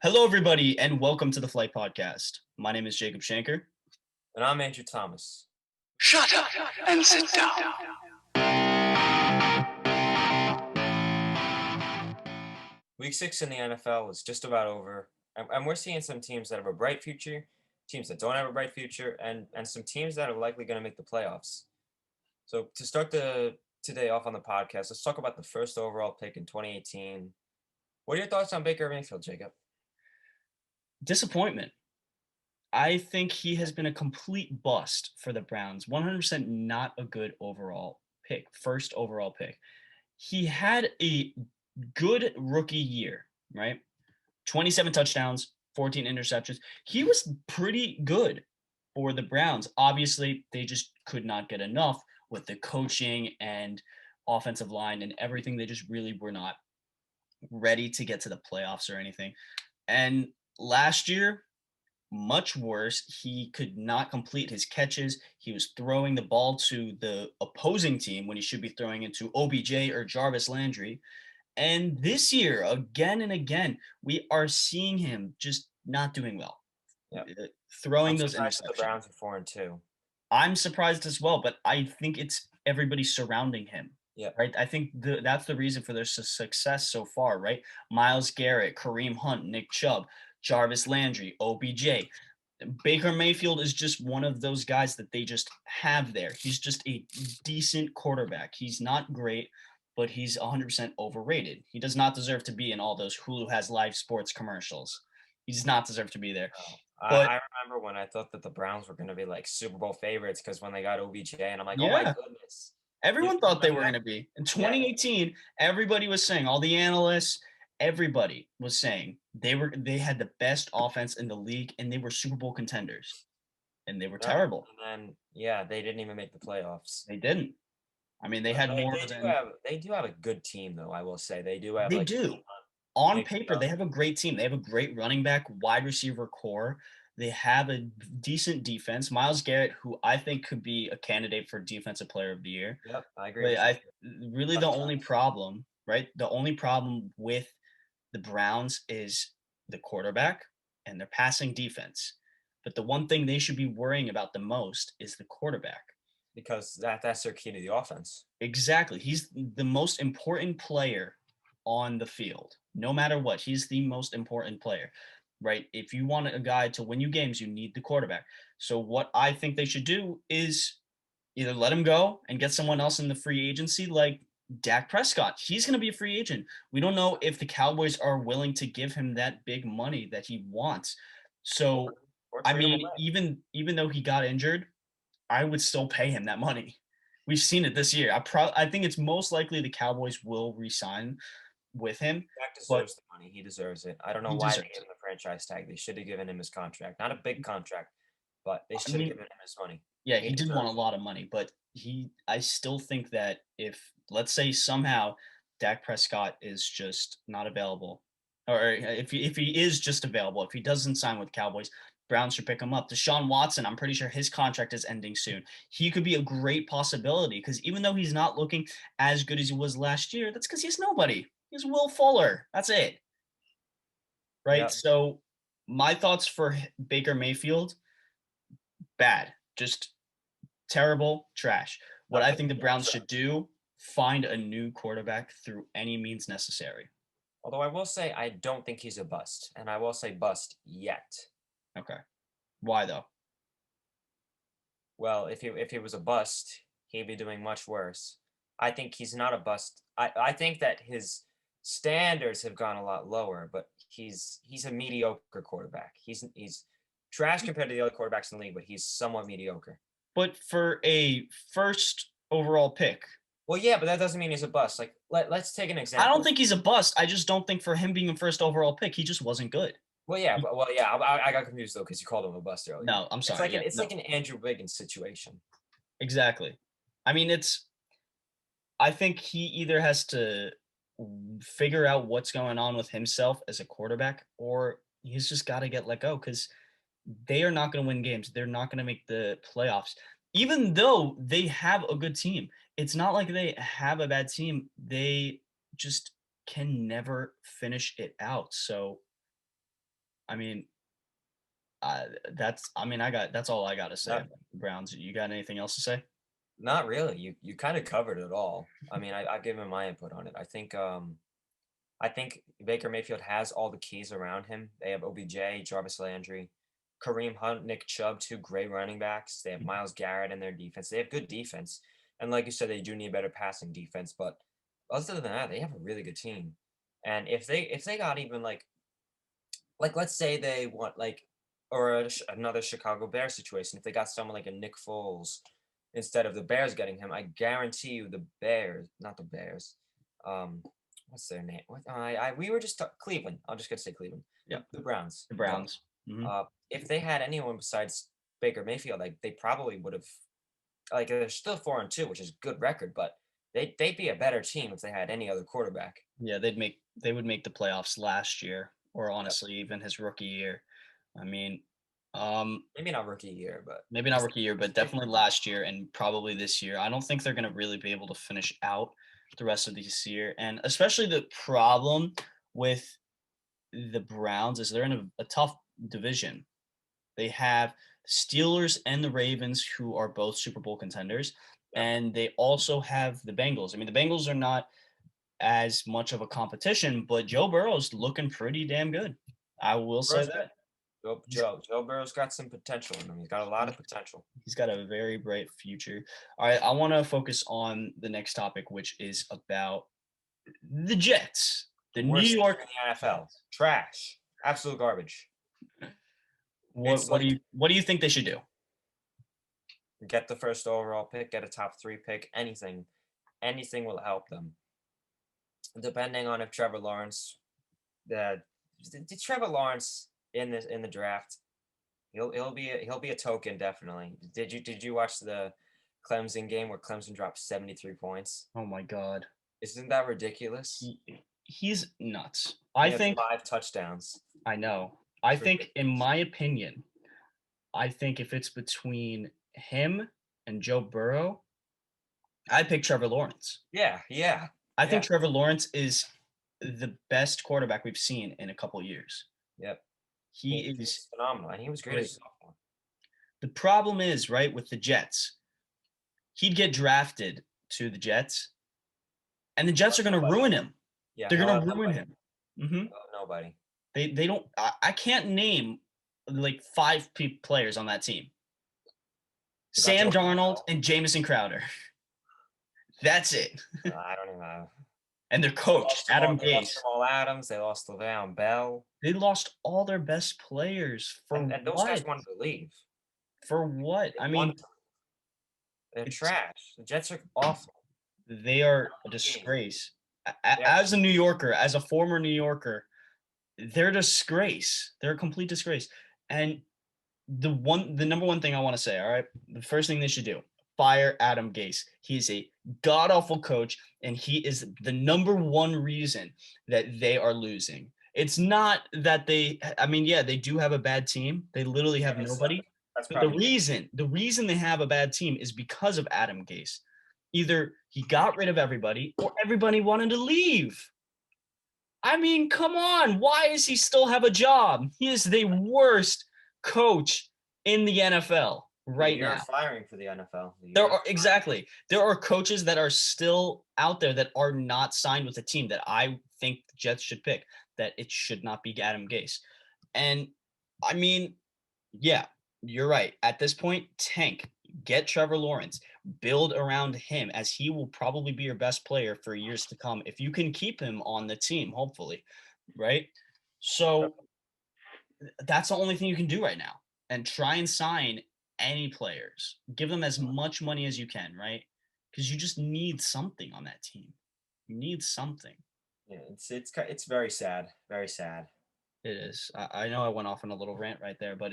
Hello, everybody, and welcome to the Flight Podcast. My name is Jacob Shanker. And I'm Andrew Thomas. Shut up and sit down. Week 6 in the NFL is just about over, and we're seeing some teams that have a bright future, teams that don't have a bright future, and some teams that are likely going to make the playoffs. So to start today off on the podcast, let's talk about the first overall pick in 2018. What are your thoughts on Baker Mayfield, Jacob? Disappointment. I think he has been a complete bust for the Browns. 100% not a good overall pick, first overall pick. He had a good rookie year, right? 27 touchdowns, 14 interceptions. He was pretty good for the Browns. Obviously, they just could not get enough with the coaching and offensive line and everything. They just really were not ready to get to the playoffs or anything. And last year, much worse. He could not complete his catches. He was throwing the ball to the opposing team when he should be throwing it to OBJ or Jarvis Landry. And this year, again and again, we are seeing him just not doing well. Yep. Throwing I'm those surprised that interceptions. the Browns are 4-2. I'm surprised as well, but I think it's everybody surrounding him. Yeah. Right. I think that's the reason for their success so far. Right. Myles Garrett, Kareem Hunt, Nick Chubb, Jarvis Landry, OBJ. Baker Mayfield is just one of those guys that they just have there. He's just a decent quarterback. He's not great, but he's 100% overrated. He does not deserve to be in all those Hulu has live sports commercials. He does not deserve to be there. But I remember when I thought that the Browns were going to be like Super Bowl favorites because when they got OBJ, and I'm like, oh my goodness. Everyone thought they were going to be. In 2018, everybody was saying, all the analysts, everybody was saying they had the best offense in the league and they were Super Bowl contenders. And they were terrible. And then, they didn't even make the playoffs. They didn't. I mean, they had more than they do have a good team, though, I will say. They do have They do. On paper, they have a great team. They have a great running back, wide receiver core. They have a decent defense. Myles Garrett, who I think could be a candidate for Defensive Player of the Year. Yep, I agree. Really the only problem, right? The only problem with the Browns is the quarterback and their passing defense. But the one thing they should be worrying about the most is the quarterback. Because that's their key to the offense. Exactly. He's the most important player on the field. No matter what, he's the most important player. Right? If you want a guy to win you games, you need the quarterback. So what I think they should do is either let him go and get someone else in the free agency like Dak Prescott. He's going to be a free agent. We don't know if the Cowboys are willing to give him that big money that he wants. So, I mean, even though he got injured, I would still pay him that money. We've seen it this year. I think it's most likely the Cowboys will re-sign with him. Dak deserves the money. He deserves it. I don't know why they gave him the franchise tag. They should have given him his contract. Not a big contract, but they should have given him his money. Yeah, he did want a lot of money, but I still think that if, let's say somehow Dak Prescott is just not available, or if he is just available, if he doesn't sign with Cowboys, Browns should pick him up. Deshaun Watson, I'm pretty sure his contract is ending soon. He could be a great possibility because even though he's not looking as good as he was last year, that's because he's nobody. He's Will Fuller. That's it. Right? Yep. So my thoughts for Baker Mayfield, bad. Just terrible, trash. What I think the Browns should do, find a new quarterback through any means necessary. Although I will say I don't think he's a bust, and I will say bust yet. Okay. Why though? Well, if he was a bust, he'd be doing much worse. I think he's not a bust. I think that his standards have gone a lot lower, but he's a mediocre quarterback. He's trash compared to the other quarterbacks in the league, but he's somewhat mediocre. But for a first overall pick. Well, yeah, but that doesn't mean he's a bust. Like, let's take an example. I don't think he's a bust. I just don't think for him being a first overall pick, he just wasn't good. Well, yeah, I got confused, though, because you called him a bust earlier. No, I'm sorry. It's like an Andrew Wiggins situation. Exactly. I mean, I think he either has to figure out what's going on with himself as a quarterback, or he's just got to get let go because they are not going to win games. They're not going to make the playoffs, even though they have a good team. It's not like they have a bad team. They just can never finish it out. So I mean, that's all I got to say Not, about the Browns. You got anything else to say? not really. You kind of covered it all. I mean, I've given my input on it. I think Baker Mayfield has all the keys around him. They have OBJ, Jarvis Landry, Kareem Hunt, Nick Chubb, two great running backs. They have Miles Garrett in their defense. They have good defense. And like you said, they do need better passing defense. But other than that, they have a really good team. And if they got even like let's say they want like or another Chicago Bears situation, if they got someone like a Nick Foles instead of the Bears getting him, I guarantee you the Bears, not the Bears, um, what's their name? What we were just Cleveland. I'm just gonna say Cleveland. Yeah, The Browns. the Duh. Browns. Hmm. If they had anyone besides Baker Mayfield, like they probably would have. Like they're still 4-2, which is a good record, but they'd be a better team if they had any other quarterback. Yeah, they would make the playoffs last year, or Yep. honestly, even his rookie year. I mean, Maybe not rookie year, but maybe not rookie year, but his definitely last year and probably this year. I don't think they're going to really be able to finish out the rest of this year. And especially the problem with the Browns is they're in a tough division. They have Steelers and the Ravens, who are both Super Bowl contenders. Yep. And they also have the Bengals. I mean, the Bengals are not as much of a competition, but Joe Burrow's looking pretty damn good. I will say Burrow's good. that. Joe Burrow's got some potential in him. He's got a lot of potential. He's got a very bright future. All right, I want to focus on the next topic, which is about the Jets, the New Worst team York in the NFL. Trash. Absolute garbage. It's like What do you think they should do? get the first overall pick, get a top 3 pick, anything. Anything will help them. Depending on if Trevor Lawrence the Trevor Lawrence in the draft, he'll be a token definitely. Did you watch the Clemson game where Clemson dropped 73 points? Oh my God, Isn't that ridiculous? he's nuts. He I had think 5 touchdowns. I know. I It's think, in ridiculous. my opinion, I think if it's between him and Joe Burrow, I pick Trevor Lawrence. Yeah, yeah, I think yeah. Trevor Lawrence is the best quarterback we've seen in a couple years. Yep. He is He's phenomenal, and he was great as great. a sophomore. The problem is, right, with the Jets, he'd get drafted to the Jets, and the Jets are going to Nobody. ruin him. Yeah, They're he'll going have to ruin nobody. him. Hmm. Nobody. They don't. I can't name like five players on that team. You got Sam Joe Darnold Burrow. and Jamison Crowder. That's it. I don't even know. And their coach, Adam Gase. Jamal Adams. They lost Le'Veon Bell, They lost all their best players for and those guys what? wanted to leave. For what? They I mean, wanted to. They're it's trash. The Jets are awful. they are a Team. disgrace. They're, As a New Yorker, as a former New Yorker, they're a disgrace. They're a complete disgrace. And the number one thing I want to say, all right, the first thing they should do, fire Adam Gase. He's a god awful coach, and he is the number one reason that they are losing. It's not that I mean, yeah, they do have a bad team. They literally have they suck. nobody. That's But probably the reason they have a bad team is because of Adam Gase. Either he got rid of everybody or everybody wanted to leave. I mean, come on. Why does he still have a job? He is the worst coach in the NFL right You're now. firing for the NFL. There are coaches that are still out there that are not signed with a team that I think the Jets should pick, that it should not be Adam Gase. And I mean, yeah, you're right. At this point, tank, get Trevor Lawrence, build around him, as he will probably be your best player for years to come if you can keep him on the team, hopefully, right? So that's the only thing you can do right now, and try and sign any players. Give them as much money as you can, right? Because you just need something on that team. You need something. Yeah, it's very sad. Very sad. It is. I know I went off on a little rant right there, but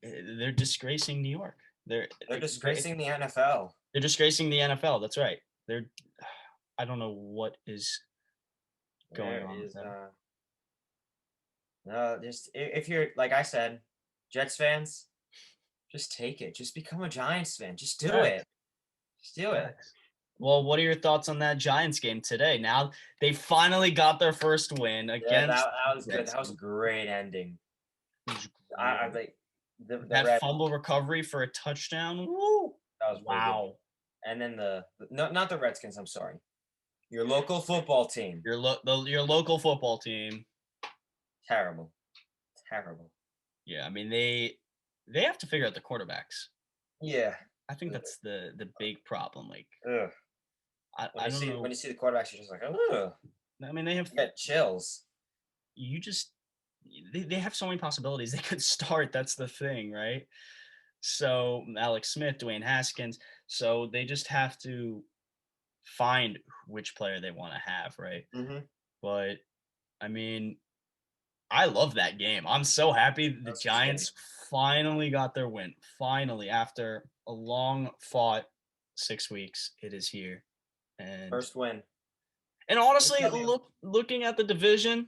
they're disgracing New York. They're disgracing the NFL. They're disgracing the NFL. That's right. They're. I don't know what is going There on with is them. just if you're like I said, Jets fans, just take it. Just become a Giants fan. Just do it. Just do it. Facts. Well, what are your thoughts on that Giants game today? Now they finally got their first win Yeah, that, against that was the good. That was a Redskins. great ending. It was I great. like the That red. fumble recovery for a touchdown. Woo! That was pretty good. Wow. And then no, not the Redskins. I'm sorry. Your local football team. Your local football team. Terrible. Terrible. Yeah, I mean they have to figure out the quarterbacks. Yeah. I think that's the big problem. Like Ugh. I don't When know. you see the quarterbacks, you're just like, ugh. I mean they have You get chills. you just they have so many possibilities they could start. That's the thing, right? So Alex Smith, Dwayne Haskins. So they just have to find which player they want to have, right? Mm-hmm. But I mean, I love that game. I'm so happy the That's just good. Giants finally got their win. Finally, after a long fought 6 weeks, it is here. And First win. honestly, W. looking at the division,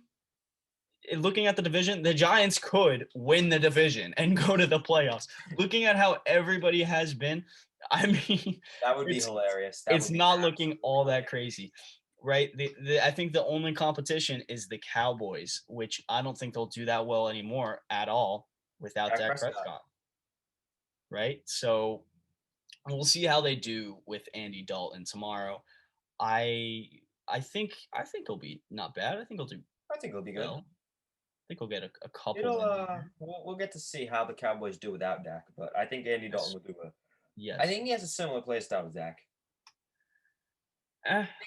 the Giants could win the division and go to the playoffs. Looking at how everybody has been, I mean, That would be it's hilarious. That it's would be not looking absolutely all that hilarious. crazy, right? I think the only competition is the Cowboys, which I don't think they'll do that well anymore at all without Dak Dak Prescott. Prescott, right? So we'll see how they do with Andy Dalton tomorrow. I I think he'll be not bad. I think he'll do I think it'll be good. well. I think we'll get a couple wins in there. We'll get to see how the Cowboys do without Dak, but I think Andy Dalton Yes. will do well. I Yes. think he has a similar play style with Dak.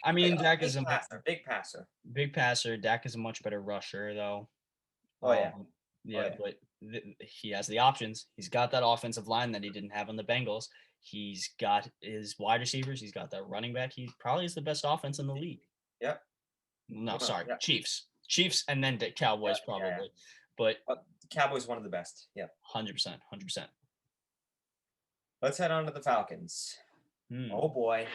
I mean, Dak is Big a passer, big passer. big passer. Dak is a much better rusher, though. Oh yeah, oh Yeah, yeah. but he has the options. He's got that offensive line that he didn't have on the Bengals. He's got his wide receivers. He's got that running back. He probably is the best offense in the league. Yep. No, Well, sorry, yeah, Chiefs, and then the yeah, Cowboys yeah. probably, but The Cowboys one of the best. Yeah. 100%. Let's head on to the Falcons. Hmm. Oh boy.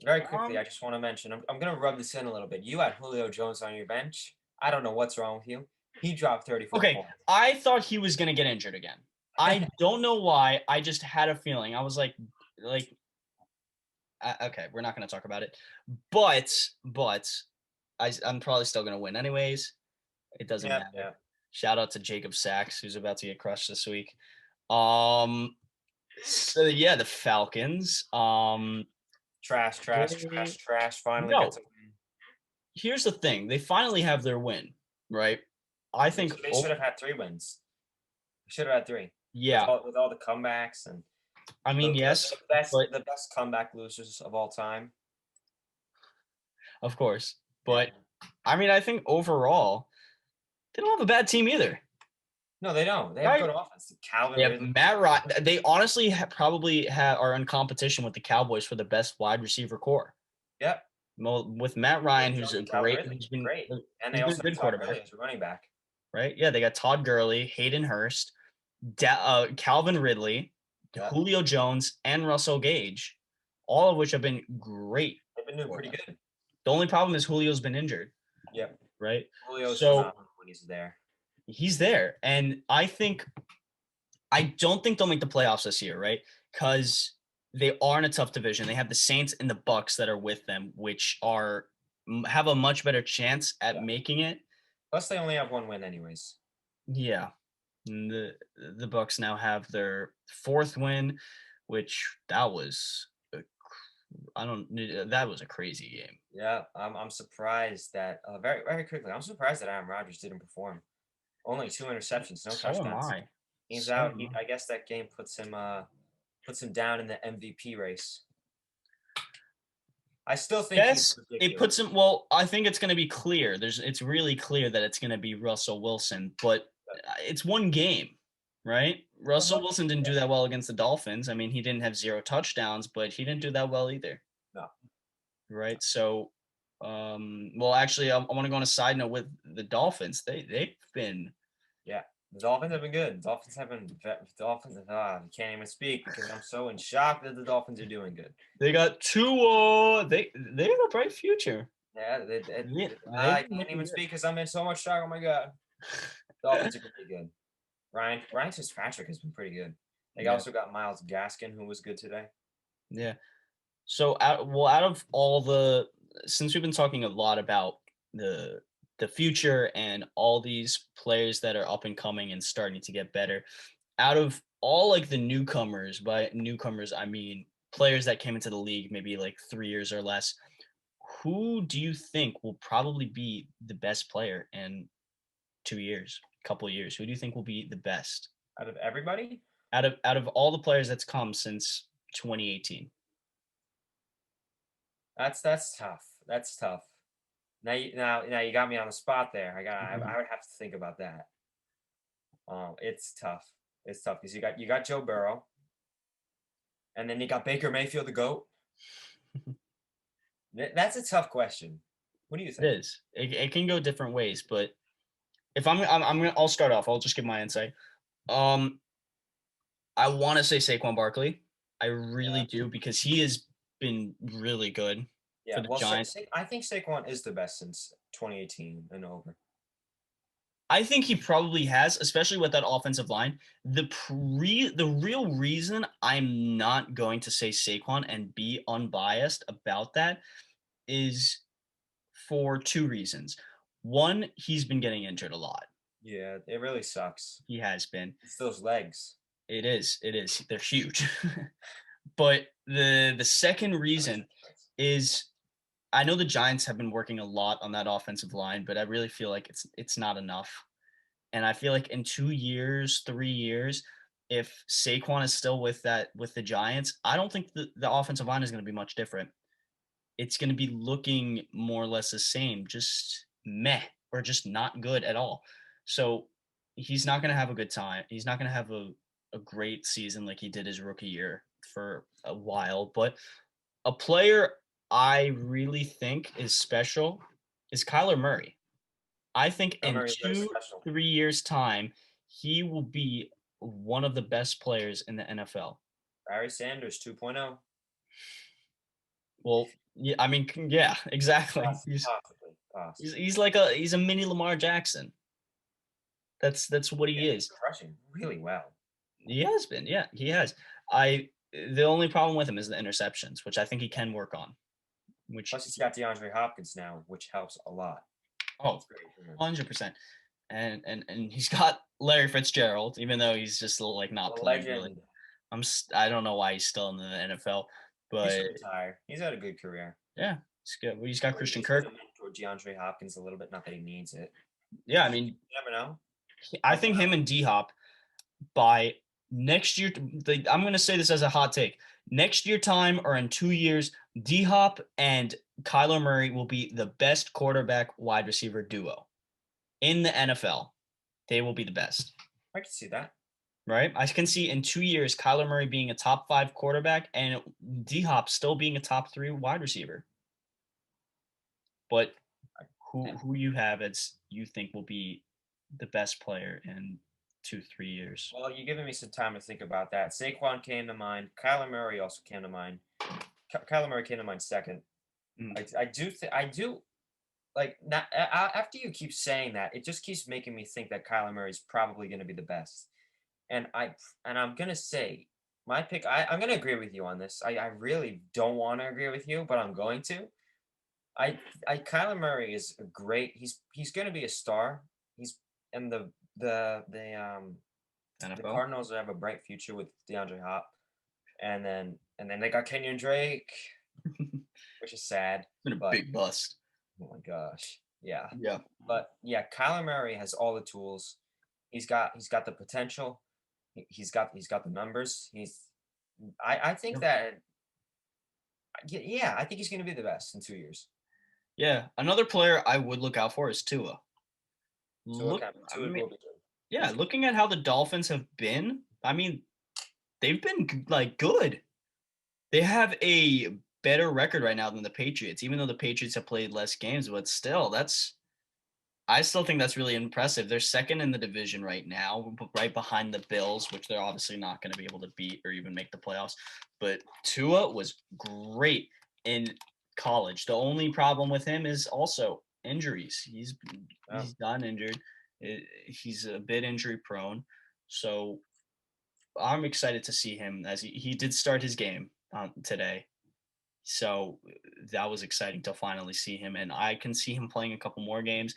Very quickly, Um, I just want to mention, I'm going to rub this in a little bit. You had Julio Jones on your bench. I don't know what's wrong with you. He dropped 34 okay, points. I thought he was gonna get injured again. I don't know why. I just had a feeling. I was like, okay, we're not gonna talk about it, but I'm probably still gonna win anyways. It doesn't Yeah, matter. yeah. Shout out to Jacob Sachs, who's about to get crushed this week. Um, so yeah, the Falcons. Trash. They Finally no. gets a win. Here's the thing: they finally have their win, right? I think. They should have had 3 wins. They should have had 3 Yeah, with all the comebacks and I mean, yes, but the best comeback losers of all time. of course, Yeah. but I mean, I think overall they don't have a bad team either, No, they don't. They have right? good offense. Calvin They have Ridley. Matt Ryan. They honestly are in competition with the Cowboys for the best wide receiver core. Yep. Well, with Matt Ryan, Julio who's Jones a and Calvin great, Ridley. Great. And they he's been a also have good Todd quarterback, Gurley as a running back. right? Yeah, they got Todd Gurley, Hayden Hurst, Calvin Ridley, Yeah. Julio Jones, and Russell Gage, all of which have been great. They've been doing for pretty them. good. The only problem is Julio's been injured, Yep. right? Julio's So phenomenal when he's there. he's there, and I don't think they'll make the playoffs this year, right? Because they are in a tough division. They have the Saints and the Bucks that are with them, which have a much better chance at making it. Plus, they only have 1 win, anyways. Yeah, and the Bucks now have their 4th win, which that was that was a crazy game. Yeah, I'm surprised that very very quickly. I'm surprised that Aaron Rodgers didn't perform. Only 2 interceptions, no So am touchdowns. I. He's So out. am I. I guess that game puts him down in the MVP race. I still think he's Yes, it ridiculous. puts him. Well, I think it's going to be clear. It's really clear that it's going to be Russell Wilson, but it's one game, right? Russell Wilson didn't do that well against the Dolphins. I mean, he didn't have 0 touchdowns, but he didn't do that well either. No. Right. So, well, actually, I want to go on a side note with the Dolphins. They've been. Yeah, the Dolphins have been good. The Dolphins have been. I can't even speak because I'm so in shock that the Dolphins are doing good. They got 2. They have a bright future. Yeah, I They've been can't looking even good. speak because I'm in so much shock. Oh my god, Dolphins are pretty good. Ryan Fitzpatrick has been pretty good. They Yeah. also got Miles Gaskin, who was good today. Yeah. So out of all since we've been talking a lot about the the future and all these players that are up and coming and starting to get better, out of all like the newcomers, by newcomers I mean players that came into the league maybe like 3 years or less, who do you think will probably be the best player in 2 years, couple of years? Who do you think will be the best Out of everybody, out of all the players that's come since 2018? that's tough. That's tough. Now you got me on the spot there. Mhm. I would have to think about that. It's tough. It's tough because you got Joe Burrow, and then you got Baker Mayfield, the goat. That's a tough question. What do you It think? is. It can go different ways, but if I'm gonna I'll start off. I'll just give my insight. Um, I want to say Saquon Barkley. I really Yeah, do because he has been really good for yeah. the Well, Giants. I think Saquon is the best since 2018 and over. I think he probably has, especially with that offensive line. The real reason I'm not going to say Saquon and be unbiased about that is for two reasons. One, he's been getting injured a lot. Yeah, it really sucks. He has been. It's those legs. It is. It is. They're huge. But the second That makes a reason difference. is I know the Giants have been working a lot on that offensive line, but I really feel like it's not enough. And I feel like in 2 years, 3 years, if Saquon is still with the Giants, I don't think the offensive line is gonna be much different. It's gonna be looking more or less the same, just meh, or just not good at all. So, he's not gonna have a good time. He's not gonna have a great season like he did his rookie year for a while, but a player I really think is special is Kyler Murray. I think Kyler in Murray is very 2, special. 3 years' time, he will be one of the best players in the NFL. Barry Sanders 2.0. Well, yeah, I mean, yeah, exactly. Possibly, possibly. He's a mini Lamar Jackson. That's what Yeah, he he's is. been rushing really well. He has been, yeah, he has. The only problem with him is the interceptions, which I think he can work on, which Plus, he's got DeAndre Hopkins now, which helps a lot. oh, It's great for him. 100%. And he's got Larry Fitzgerald, even though he's just like A not playing really. legend. I don't know why he's still in the NFL, He but should retire. He's had a good career. yeah, he's good. Well, he's got Or Christian he's going to Kirk. mentor DeAndre Hopkins a little bit. Not that he needs it. Yeah, I mean, You never know. I think him and D Hop by next year. I'm going to say this as a hot take. Next year, time or in 2 years, D Hop and Kyler Murray will be the best quarterback wide receiver duo in the NFL. They will be the best. I can see that. Right? I can see in 2 years Kyler Murray being a top 5 quarterback and D Hop still being a top 3 wide receiver. But And who you have as you think will be the best player in 2, 3 years? well, you're giving me some time to think about that. Saquon came to mind. Kyler Murray also came to mind. Kyler Murray came to mind second. Mm, I do like now, after you keep saying that, it just keeps making me think that Kyler Murray is probably going to be the best. And I'm gonna say my pick. I'm gonna agree with you on this. I really don't want to agree with you, but I'm going to. I Kyler Murray is a great. He's gonna be a star. He's and the NFL? Cardinals have a bright future with DeAndre Hop, and then they got Kenyon Drake, which is sad. Been a But big bust. oh my gosh, yeah. Yeah. But yeah, Kyler Murray has all the tools. He's got the potential. He's got the numbers. I think Yeah. that yeah, I think he's going to be the best in 2 years. Yeah. Another player I would look out for is Tua. Tua Look, can I Tua mean, will be good. yeah, looking at how the Dolphins have been, I mean, they've been like good. They have a better record right now than the Patriots, even though the Patriots have played less games, but still, I still think that's really impressive. They're second in the division right now, right behind the Bills, which they're obviously not going to be able to beat or even make the playoffs. But Tua was great in college. The only problem with him is also injuries. Yeah. He's gotten injured. He's a bit injury prone. So I'm excited to see him as he did start his game today. So that was exciting to finally see him, and I can see him playing a couple more games,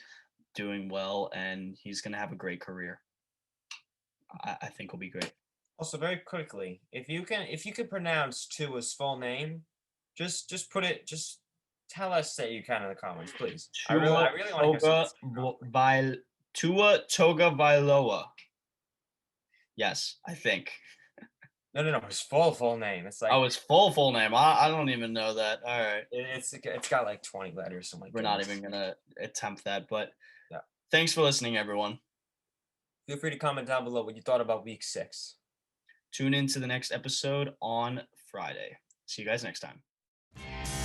doing well, and he's going to have a great career. I think will be great. Also, very quickly, if you can pronounce Tua's full name, just put it. Just tell us that you can in the comments, please. I really want to hear something. Tua Toga Vailoa. Yes, I think. No. His full name. It's like His full name. I don't even know that. All right. it's got like 20 letters. So my We're not goodness. even going to attempt that, but Yeah. thanks for listening, everyone. Feel free to comment down below what you thought about Week 6. Tune in to the next episode on Friday. See you guys next time.